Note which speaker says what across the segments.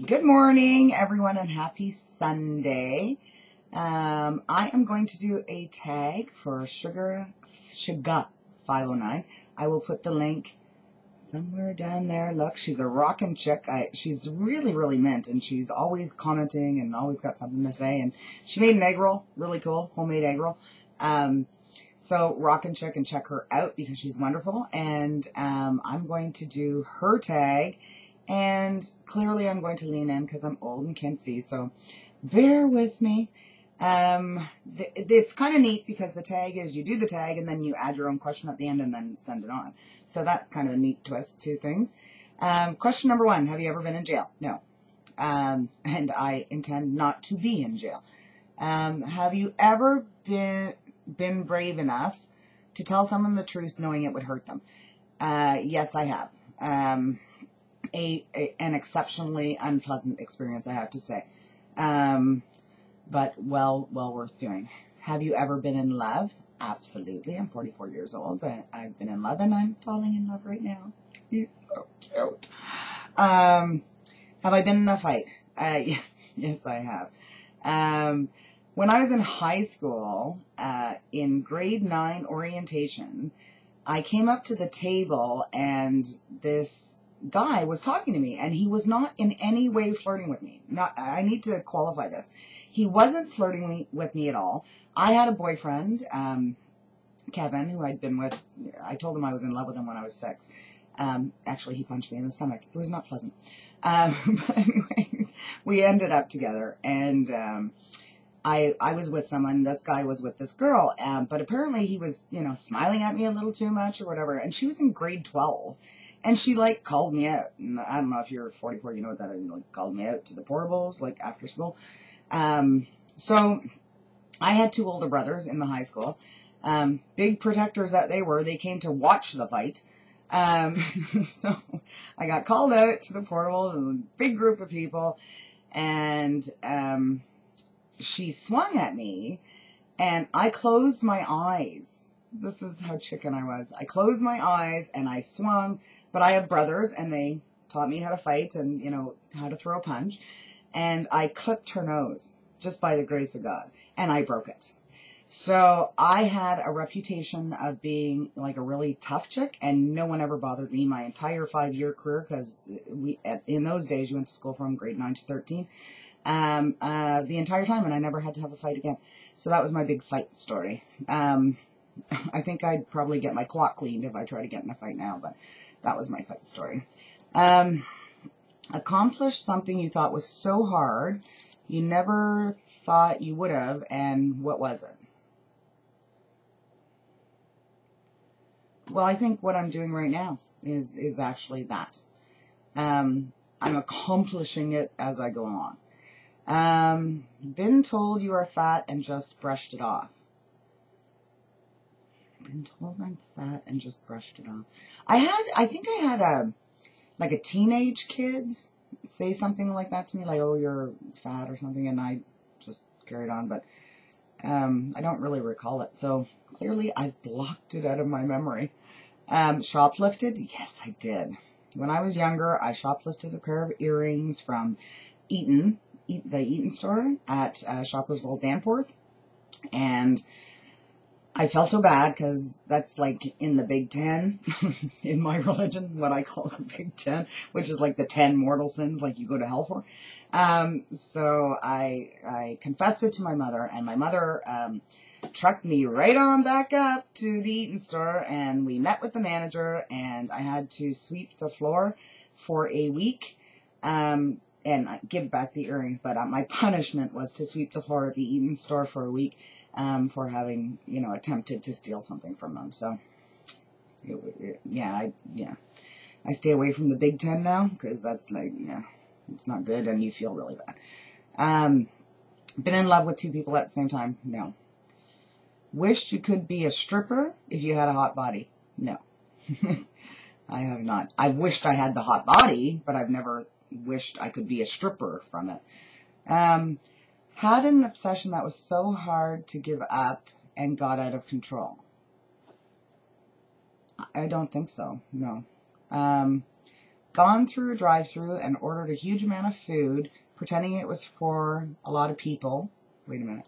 Speaker 1: Good morning, everyone, and happy Sunday. I am going to do a tag for Suga509. I will put the link somewhere down there. Look, she's a rockin' chick. She's really, really mint, and she's always commenting and always got something to say. And she made an egg roll, really cool, homemade egg roll. So rockin' chick, and check her out because she's wonderful. And I'm going to do her tag. And clearly I'm going to lean in because I'm old and can't see, so bear with me. It's kind of neat because the tag is you do the tag and then you add your own question at the end and then send it on. So that's kind of a neat twist to things. Question number 1, have you ever been in jail? No. And I intend not to be in jail. Have you ever been brave enough to tell someone the truth knowing it would hurt them? Yes, I have. An exceptionally unpleasant experience, I have to say, but well worth doing. Have you ever been in love? Absolutely. I'm 44 years old. I've been in love, and I'm falling in love right now. He's so cute. Have I been in a fight? Yes, I have. When I was in high school, in grade 9 orientation, I came up to the table, and this guy was talking to me, and he was not in any way flirting with me. I need to qualify this. He wasn't flirting with me at all. I had a boyfriend, Kevin, who I'd been with. I told him I was in love with him when I was 6. Actually, he punched me in the stomach. It was not pleasant. But anyways, we ended up together, and I was with someone. This guy was with this girl, but apparently he was, smiling at me a little too much or whatever. And she was in grade 12. And she, called me out. And I don't know if you're 44, you know what that is. Called me out to the portables, after school. So I had 2 older brothers in the high school. Big protectors that they were. They came to watch the fight. So I got called out to the portable, a big group of people. And she swung at me. And I closed my eyes. This is how chicken I was. I closed my eyes and I swung, but I have brothers and they taught me how to fight and, how to throw a punch. And I clipped her nose just by the grace of God, and I broke it. So I had a reputation of being a really tough chick, and no one ever bothered me my entire 5-year career because in those days you went to school from grade 9 to 13. The entire time, and I never had to have a fight again. So that was my big fight story. I think I'd probably get my clock cleaned if I try to get in a fight now, but that was my fight story. Accomplish something you thought was so hard you never thought you would have, and what was it? Well, I think what I'm doing right now is actually that. I'm accomplishing it as I go along. Been told you are fat and just brushed it off. Been told I'm fat and just brushed it off. I think I had a teenage kid say something like that to me, oh, you're fat or something, and I just carried on, but I don't really recall it. So clearly I've blocked it out of my memory. Shoplifted? Yes, I did. When I was younger, I shoplifted a pair of earrings from the Eaton store at Shoppers World Danforth, and I felt so bad because that's in the Big 10 in my religion, what I call the Big 10, which is the 10 mortal sins you go to hell for. So I confessed it to my mother, and my mother trucked me right on back up to the Eaton store, and we met with the manager, and I had to sweep the floor for a week and give back the earrings. But my punishment was to sweep the floor at the Eaton store for a week. For having, attempted to steal something from them. So, I stay away from the Big 10 now, because that's it's not good, and you feel really bad. Been in love with 2 people at the same time? No. Wished you could be a stripper if you had a hot body? No. I have not. I wished I had the hot body, but I've never wished I could be a stripper from it. Had an obsession that was so hard to give up and got out of control? I don't think so, no. Gone through a drive-thru and ordered a huge amount of food, pretending it was for a lot of people. Wait a minute.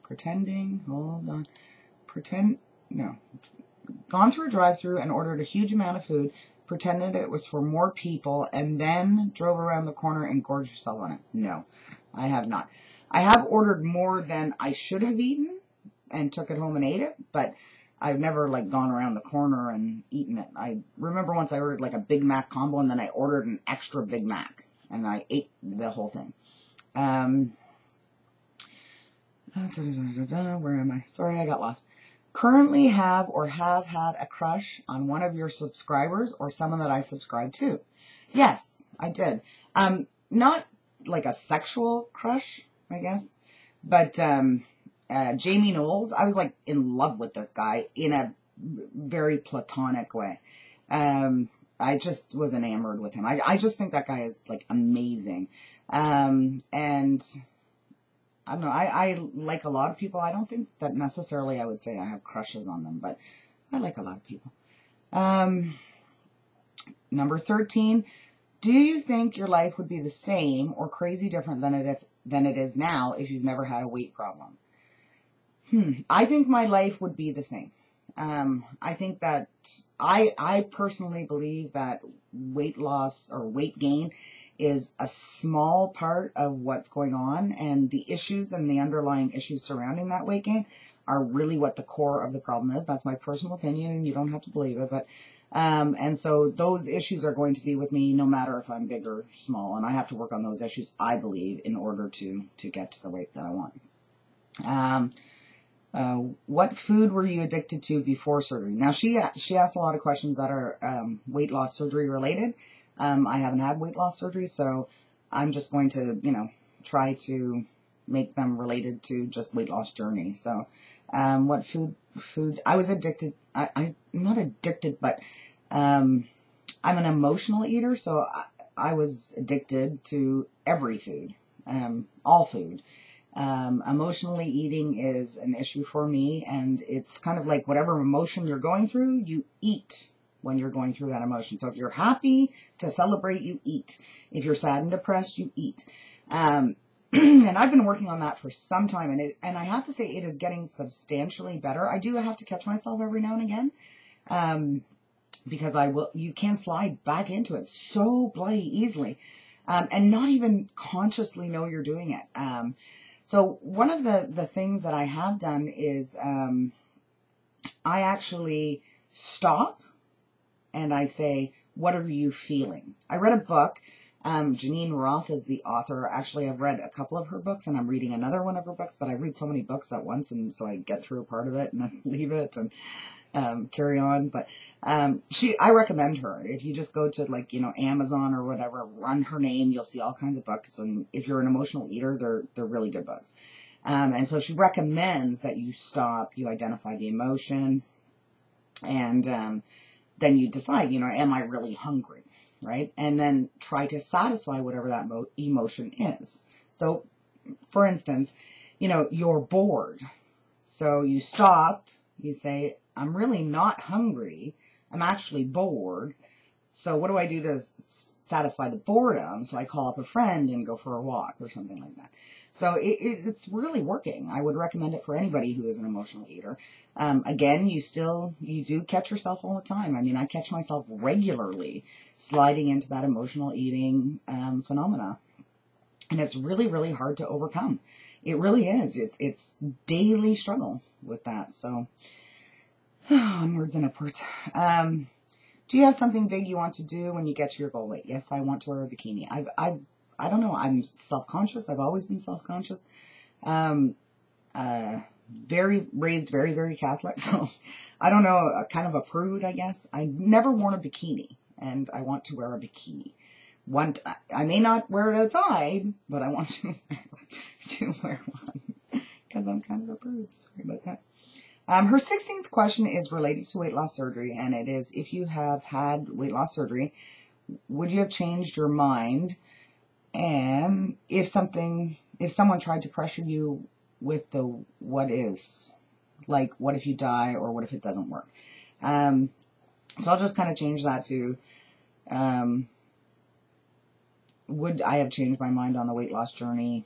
Speaker 1: Gone through a drive-thru and ordered a huge amount of food, pretended it was for more people, and then drove around the corner and gorged yourself on it. No, I have not. I have ordered more than I should have eaten and took it home and ate it, but I've never, like, gone around the corner and eaten it. I remember once I ordered, like, a Big Mac combo, and then I ordered an extra Big Mac, and I ate the whole thing. Where am I? Sorry, I got lost. Currently have or have had a crush on one of your subscribers or someone that I subscribe to? Yes, I did. Not like a sexual crush, I guess, but Jamie Knowles, I was like in love with this guy in a very platonic way. I just was enamored with him. I just think that guy is like amazing. And I don't know, I like a lot of people. I don't think that necessarily I would say I have crushes on them, but I like a lot of people. Number 13, do you think your life would be the same or crazy different than it is now if you've never had a weight problem? I think my life would be the same. I think that I personally believe that weight loss or weight gain is a small part of what's going on, and the issues and the underlying issues surrounding that weight gain are really what the core of the problem is. That's my personal opinion, and you don't have to believe it, but and so those issues are going to be with me no matter if I'm big or small, and I have to work on those issues, I believe, in order to get to the weight that I want. What food were you addicted to before surgery? Now, she asked a lot of questions that are weight loss surgery related. I haven't had weight loss surgery, so I'm just going to, try to make them related to just weight loss journey. So, what food, I was addicted, I'm not addicted, but, I'm an emotional eater, so I was addicted to every food, all food. Emotionally eating is an issue for me, and it's kind of like whatever emotion you're going through, you eat when you're going through that emotion. So if you're happy to celebrate, you eat. If you're sad and depressed, you eat. And I've been working on that for some time, and I have to say it is getting substantially better. I do have to catch myself every now and again, because you can slide back into it so bloody easily, and not even consciously know you're doing it. So one of the things that I have done is I actually stop and I say, what are you feeling? I read a book. Janine Roth is the author. Actually, I've read a couple of her books, and I'm reading another one of her books, but I read so many books at once, and so I get through a part of it and then leave it and carry on. But I recommend her. If you just go to Amazon or whatever, run her name, you'll see all kinds of books. And if you're an emotional eater, they're really good books. And so she recommends that you stop, you identify the emotion, and then you decide, am I really hungry, right? And then try to satisfy whatever that emotion is. So, for instance, you're bored. So you stop, you say, I'm really not hungry. I'm actually bored. So what do I do to satisfy the boredom? So I call up a friend and go for a walk or something like that. So it's really working. I would recommend it for anybody who is an emotional eater. Again, you do catch yourself all the time. I mean, I catch myself regularly sliding into that emotional eating phenomena. And it's really, really hard to overcome. It really is. It's daily struggle with that. So onwards and upwards. Do you have something big you want to do when you get to your goal weight? Yes, I want to wear a bikini. I don't know. I'm self-conscious. I've always been self-conscious. Raised very, very Catholic. So I don't know, kind of a prude, I guess. I never worn a bikini, and I want to wear a bikini. I may not wear it outside, but I want to wear one because I'm kind of a prude. Sorry about that. Her 16th question is related to weight loss surgery, and it is, if you have had weight loss surgery, would you have changed your mind? And if someone tried to pressure you with the what ifs, like what if you die or what if it doesn't work? So I'll just kind of change that to, would I have changed my mind on the weight loss journey?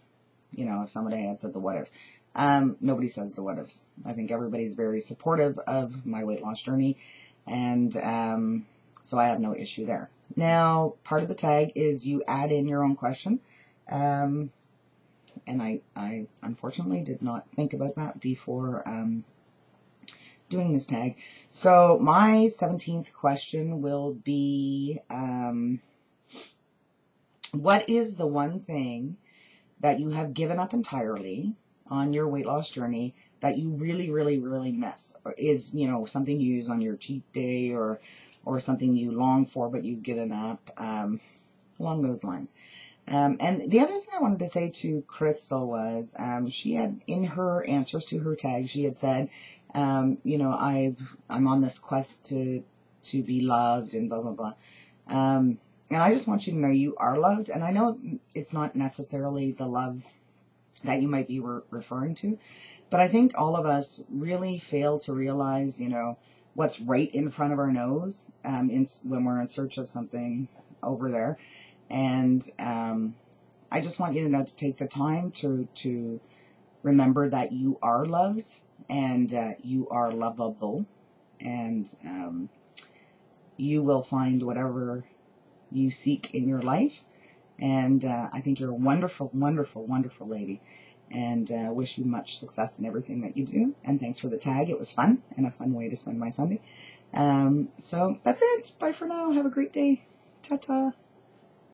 Speaker 1: You know, if somebody had said the what ifs. Nobody says the what ifs. I think everybody's very supportive of my weight loss journey, and so I have no issue there. Now, part of the tag is you add in your own question, and I unfortunately did not think about that before doing this tag. So my 17th question will be, what is the one thing that you have given up entirely on your weight loss journey that you really, really, really miss? Or is, you know, something you use on your cheat day, or something you long for but you've given up, along those lines. And the other thing I wanted to say to Crystal was, she had, in her answers to her tag, she had said, you know, I'm on this quest to be loved and blah, blah, blah. And I just want you to know you are loved. And I know it's not necessarily the love that you might be referring to, but I think all of us really fail to realize, you know, what's right in front of our nose, when we're in search of something over there. And I just want you to know to take the time to remember that you are loved, and you are lovable, and you will find whatever you seek in your life. And I think you're a wonderful, wonderful, wonderful lady, and wish you much success in everything that you do. And thanks for the tag. It was fun, and a fun way to spend my Sunday. So that's it. Bye for now. Have a great day. Ta-ta.